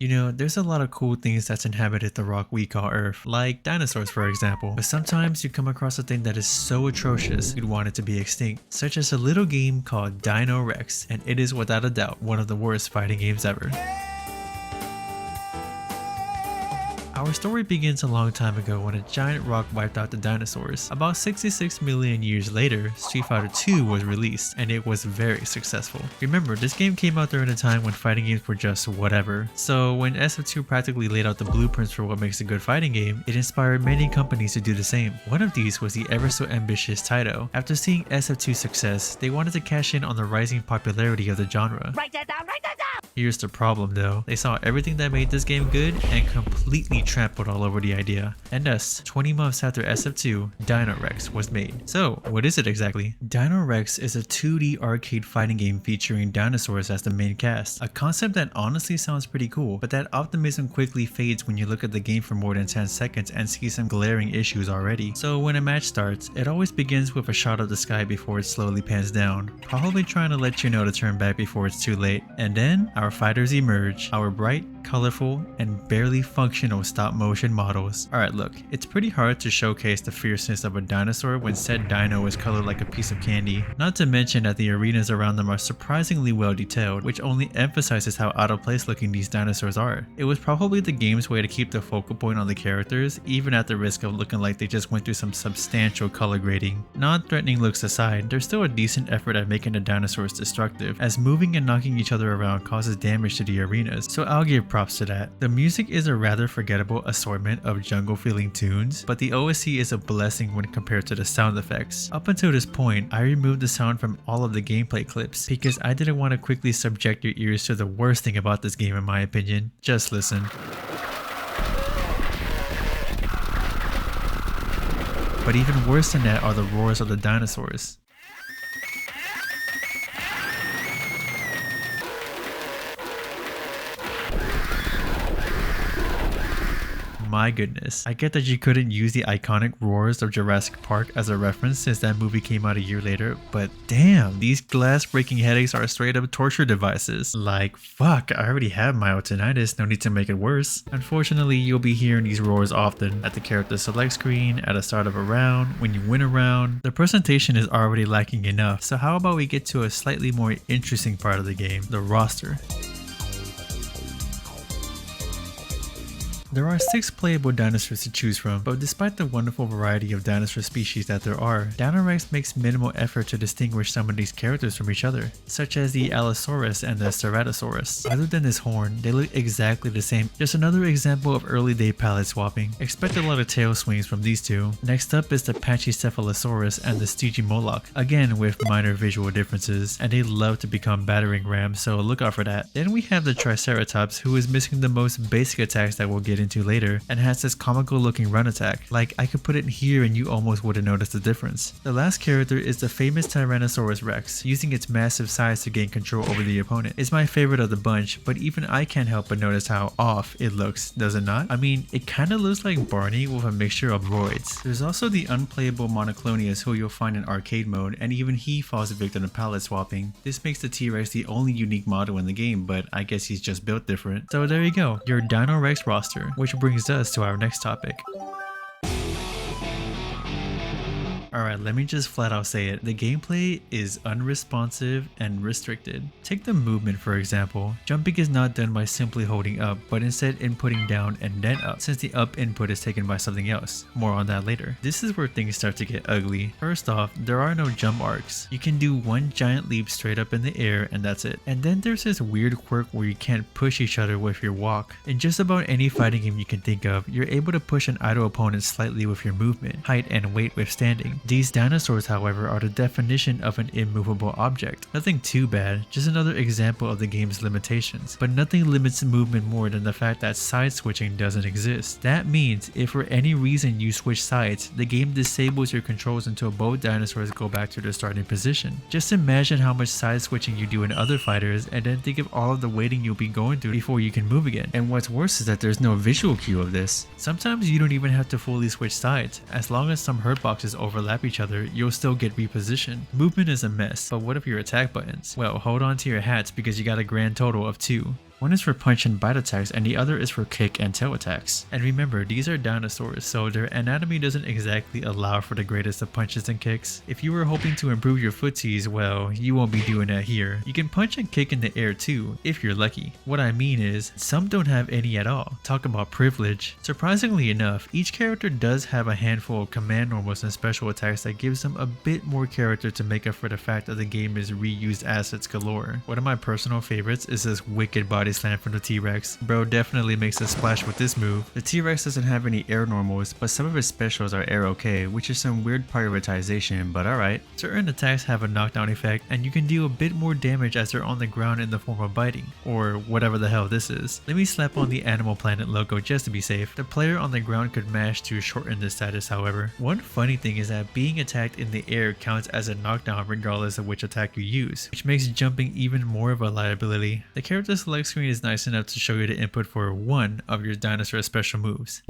You know, there's a lot of cool things that's inhabited the rock we call Earth, like dinosaurs for example, but sometimes you come across a thing that is so atrocious you'd want it to be extinct, such as a little game called Dino Rex, and it is without a doubt one of the worst fighting games ever. Our story begins a long time ago when a giant rock wiped out the dinosaurs. About 66 million years later, Street Fighter 2 was released, and it was very successful. Remember, this game came out during a time when fighting games were just whatever. So when SF2 practically laid out the blueprints for what makes a good fighting game, it inspired many companies to do the same. One of these was the ever so ambitious Taito. After seeing SF2's success, they wanted to cash in on the rising popularity of the genre. Write that down, write that down! Here's the problem though, they saw everything that made this game good and completely trampled all over the idea. And thus, 20 months after SF2, Dino Rex was made. So, what is it exactly? Dino Rex is a 2D arcade fighting game featuring dinosaurs as the main cast. A concept that honestly sounds pretty cool, but that optimism quickly fades when you look at the game for more than 10 seconds and see some glaring issues already. So when a match starts, it always begins with a shot of the sky before it slowly pans down, probably trying to let you know to turn back before it's too late. And then, our fighters emerge, our bright, colorful, and barely functional stop motion models. Alright, look, it's pretty hard to showcase the fierceness of a dinosaur when said dino is colored like a piece of candy. Not to mention that the arenas around them are surprisingly well detailed, which only emphasizes how out of place looking these dinosaurs are. It was probably the game's way to keep the focal point on the characters, even at the risk of looking like they just went through some substantial color grading. Non-threatening looks aside, there's still a decent effort at making the dinosaurs destructive, as moving and knocking each other around causes damage to the arenas, so I'll give props to that. The music is a rather forgettable assortment of jungle feeling tunes, but the OSC is a blessing when compared to the sound effects. Up until this point, I removed the sound from all of the gameplay clips because I didn't want to quickly subject your ears to the worst thing about this game in my opinion. Just listen. But even worse than that are the roars of the dinosaurs. My goodness. I get that you couldn't use the iconic roars of Jurassic Park as a reference since that movie came out a year later, but damn, these glass breaking headaches are straight up torture devices. Like, fuck, I already have mild tinnitus, no need to make it worse. Unfortunately, you'll be hearing these roars often at the character select screen, at the start of a round, when you win a round. The presentation is already lacking enough, so how about we get to a slightly more interesting part of the game, the roster. There are 6 playable dinosaurs to choose from, but despite the wonderful variety of dinosaur species that there are, Dino Rex makes minimal effort to distinguish some of these characters from each other, such as the Allosaurus and the Ceratosaurus. Other than this horn, they look exactly the same, just another example of early day palette swapping. Expect a lot of tail swings from these two. Next up is the Pachycephalosaurus and the Stygimoloch, again with minor visual differences, and they love to become battering rams, so look out for that. Then we have the Triceratops, who is missing the most basic attacks that we'll get into later, and has this comical looking run attack. Like, I could put it here and you almost wouldn't notice the difference. The last character is the famous Tyrannosaurus Rex, using its massive size to gain control over the opponent. It's my favorite of the bunch, but even I can't help but notice how off it looks, does it not? I mean, it kinda looks like Barney with a mixture of roids. There's also the unplayable Monoclonius, who you'll find in arcade mode, and even he falls victim to palette swapping. This makes the T-Rex the only unique model in the game, but I guess he's just built different. So there you go, your Dino Rex roster, which brings us to our next topic. Alright, let me just flat out say it. The gameplay is unresponsive and restricted. Take the movement for example. Jumping is not done by simply holding up, but instead inputting down and then up, since the up input is taken by something else. More on that later. This is where things start to get ugly. First off, there are no jump arcs. You can do one giant leap straight up in the air and that's it. And then there's this weird quirk where you can't push each other with your walk. In just about any fighting game you can think of, you're able to push an idle opponent slightly with your movement, height, and weight withstanding. These dinosaurs, however, are the definition of an immovable object. Nothing too bad, just another example of the game's limitations. But nothing limits movement more than the fact that side switching doesn't exist. That means if for any reason you switch sides, the game disables your controls until both dinosaurs go back to their starting position. Just imagine how much side switching you do in other fighters, and then think of all of the waiting you'll be going through before you can move again. And what's worse is that there's no visual cue of this. Sometimes you don't even have to fully switch sides. As long as some hurt boxes overlap each other, you'll still get repositioned. Movement is a mess, but what of your attack buttons? Well, hold on to your hats because you got a grand total of 2. One is for punch and bite attacks and the other is for kick and tail attacks. And remember, these are dinosaurs, so their anatomy doesn't exactly allow for the greatest of punches and kicks. If you were hoping to improve your footsies, well, you won't be doing that here. You can punch and kick in the air too, if you're lucky. What I mean is, some don't have any at all. Talk about privilege. Surprisingly enough, each character does have a handful of command normals and special attacks that gives them a bit more character to make up for the fact that the game is reused assets galore. One of my personal favorites is this wicked body slam from the T-Rex. Bro definitely makes a splash with this move. The T-Rex doesn't have any air normals, but some of its specials are air okay, which is some weird prioritization, but alright. Certain attacks have a knockdown effect, and you can deal a bit more damage as they're on the ground in the form of biting, or whatever the hell this is. Let me slap on the Animal Planet logo just to be safe. The player on the ground could mash to shorten this status, however. One funny thing is that being attacked in the air counts as a knockdown regardless of which attack you use, which makes jumping even more of a liability. The character select screen is nice enough to show you the input for one of your dinosaur special moves.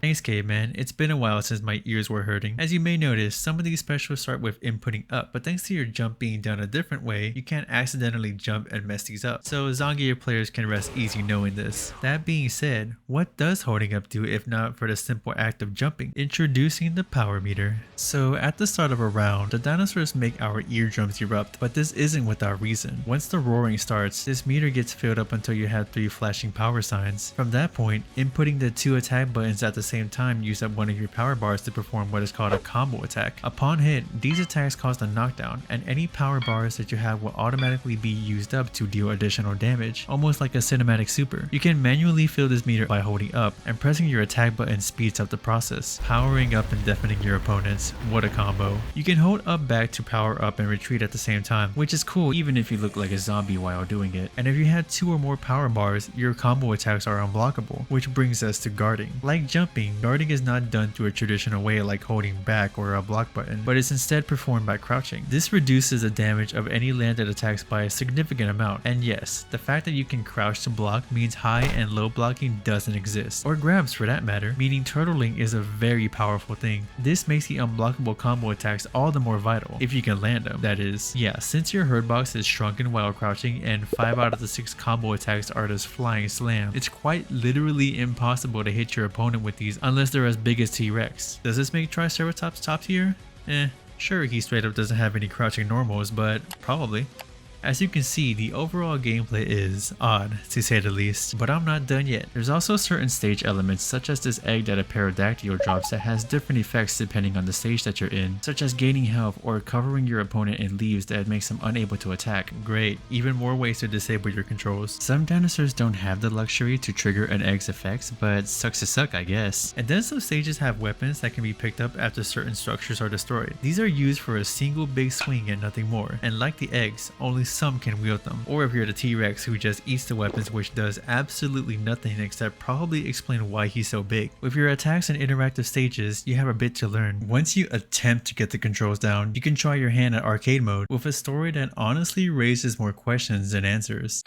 Thanks Caveman, it's been a while since my ears were hurting. As you may notice, some of these specials start with inputting up, but thanks to your jump being done a different way, you can't accidentally jump and mess these up. So Zongia players can rest easy knowing this. That being said, what does holding up do if not for the simple act of jumping? Introducing the power meter. So at the start of a round, the dinosaurs make our eardrums erupt, but this isn't without reason. Once the roaring starts, this meter gets filled up until you have 3 flashing power signs. From that point, inputting the 2 attack buttons at the same time use up one of your power bars to perform what is called a combo attack. Upon hit, these attacks cause a knockdown, and any power bars that you have will automatically be used up to deal additional damage, almost like a cinematic super. You can manually fill this meter by holding up, and pressing your attack button speeds up the process, powering up and deafening your opponents. What a combo. You can hold up back to power up and retreat at the same time, which is cool even if you look like a zombie while doing it. And if you had 2 or more power bars, your combo attacks are unblockable, which brings us to guarding. Like jumping, guarding is not done through a traditional way like holding back or a block button, but is instead performed by crouching. This reduces the damage of any landed attacks by a significant amount, and yes, the fact that you can crouch to block means high and low blocking doesn't exist, or grabs for that matter, meaning turtling is a very powerful thing. This makes the unblockable combo attacks all the more vital, if you can land them, that is. Yeah, since your hurt box is shrunken while crouching and 5 out of the 6 combo attacks are just flying slam, it's quite literally impossible to hit your opponent with these unless they're as big as T-Rex. Does this make Triceratops top tier? Sure, he straight up doesn't have any crouching normals, but probably. As you can see, the overall gameplay is odd, to say the least, but I'm not done yet. There's also certain stage elements, such as this egg that a pterodactyl drops that has different effects depending on the stage that you're in, such as gaining health or covering your opponent in leaves that makes them unable to attack. Great, even more ways to disable your controls. Some dinosaurs don't have the luxury to trigger an egg's effects, but sucks to suck, I guess. And then some stages have weapons that can be picked up after certain structures are destroyed. These are used for a single big swing and nothing more, and like the eggs, only some can wield them, or if you're the T-Rex who just eats the weapons, which does absolutely nothing except probably explain why he's so big. With your attacks and interactive stages, you have a bit to learn. Once you attempt to get the controls down, you can try your hand at arcade mode, with a story that honestly raises more questions than answers.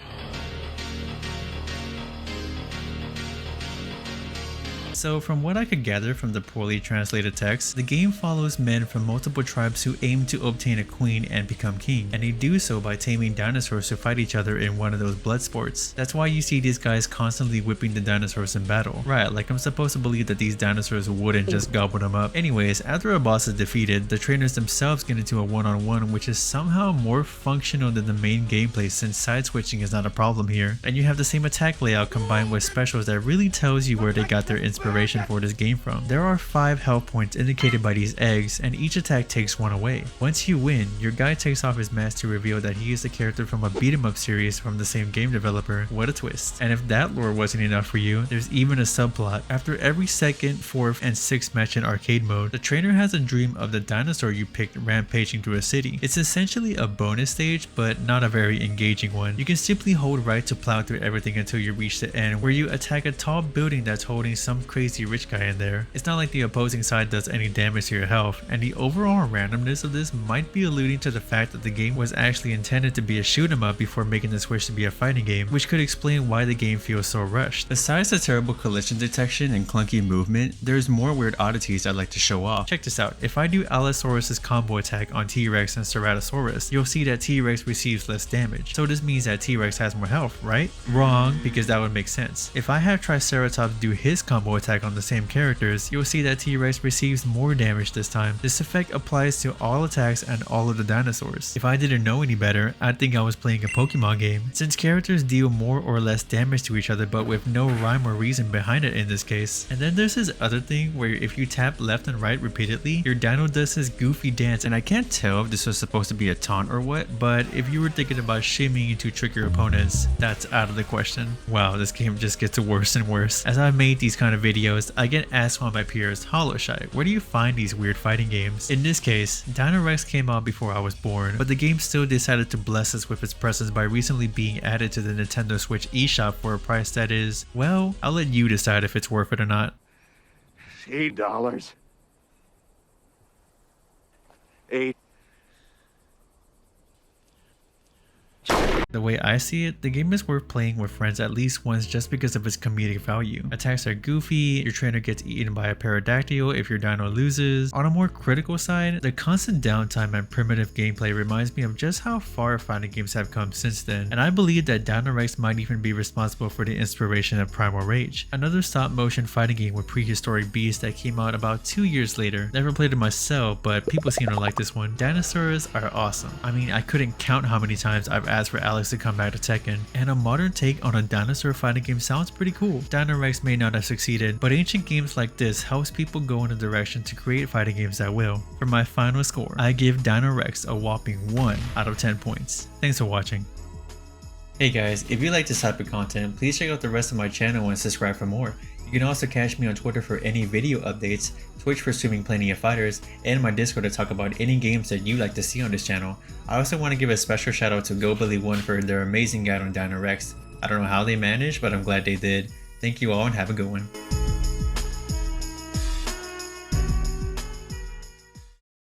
So from what I could gather from the poorly translated text, the game follows men from multiple tribes who aim to obtain a queen and become king, and they do so by taming dinosaurs to fight each other in one of those blood sports. That's why you see these guys constantly whipping the dinosaurs in battle. Right, like I'm supposed to believe that these dinosaurs wouldn't just gobble them up. Anyways, after a boss is defeated, the trainers themselves get into a one-on-one, which is somehow more functional than the main gameplay since side switching is not a problem here. And you have the same attack layout combined with specials that really tells you where they got their inspiration for this game from. There are 5 health points indicated by these eggs, and each attack takes 1 away. Once you win, your guy takes off his mask to reveal that he is the character from a beat 'em up series from the same game developer. What a twist. And if that lore wasn't enough for you, there's even a subplot. After every 2nd, 4th, and 6th match in arcade mode, the trainer has a dream of the dinosaur you picked rampaging through a city. It's essentially a bonus stage, but not a very engaging one. You can simply hold right to plow through everything until you reach the end, where you attack a tall building that's holding some crazy rich guy in there. It's not like the opposing side does any damage to your health, and the overall randomness of this might be alluding to the fact that the game was actually intended to be a shoot 'em up before making the switch to be a fighting game, which could explain why the game feels so rushed. Besides the terrible collision detection and clunky movement, there's more weird oddities I'd like to show off. Check this out. If I do Allosaurus's combo attack on T-Rex and Ceratosaurus, you'll see that T-Rex receives less damage. So this means that T-Rex has more health, right? Wrong, because that would make sense. If I have Triceratops do his combo attack on the same characters, you'll see that T-Rex receives more damage this time. This effect applies to all attacks and all of the dinosaurs. If I didn't know any better, I'd think I was playing a Pokemon game, since characters deal more or less damage to each other but with no rhyme or reason behind it in this case. And then there's this other thing where if you tap left and right repeatedly, your dino does this goofy dance, and I can't tell if this was supposed to be a taunt or what, but if you were thinking about shimmying to trick your opponents, that's out of the question. Wow, this game just gets worse and worse. As I've made these kind of videos, I get asked by my peers, Hollowshy, where do you find these weird fighting games? In this case, Dino Rex came out before I was born, but the game still decided to bless us with its presence by recently being added to the Nintendo Switch eShop for a price that is, well, I'll let you decide if it's worth it or not. $8. 8. The way I see it, the game is worth playing with friends at least once just because of its comedic value. Attacks are goofy, your trainer gets eaten by a pterodactyl if your dino loses. On a more critical side, the constant downtime and primitive gameplay reminds me of just how far fighting games have come since then, and I believe that Dino Rex might even be responsible for the inspiration of Primal Rage, another stop motion fighting game with prehistoric beasts that came out about 2 years later. Never played it myself, but people seem to like this one. Dinosaurs are awesome. I mean, I couldn't count how many times I've asked for Alex to come back to Tekken, and a modern take on a dinosaur fighting game sounds pretty cool. Dino Rex may not have succeeded, but ancient games like this helps people go in a direction to create fighting games that will. For my final score, I give Dino Rex a whopping 1 out of 10 points. Thanks for watching. Hey guys, if you like this type of content, please check out the rest of my channel and subscribe for more. You can also catch me on Twitter for any video updates, Twitch for streaming Plenty of Fighters, and my Discord to talk about any games that you like to see on this channel. I also want to give a special shout out to GoBilly1 for their amazing guide on Dino Rex. I don't know how they managed, but I'm glad they did. Thank you all and have a good one.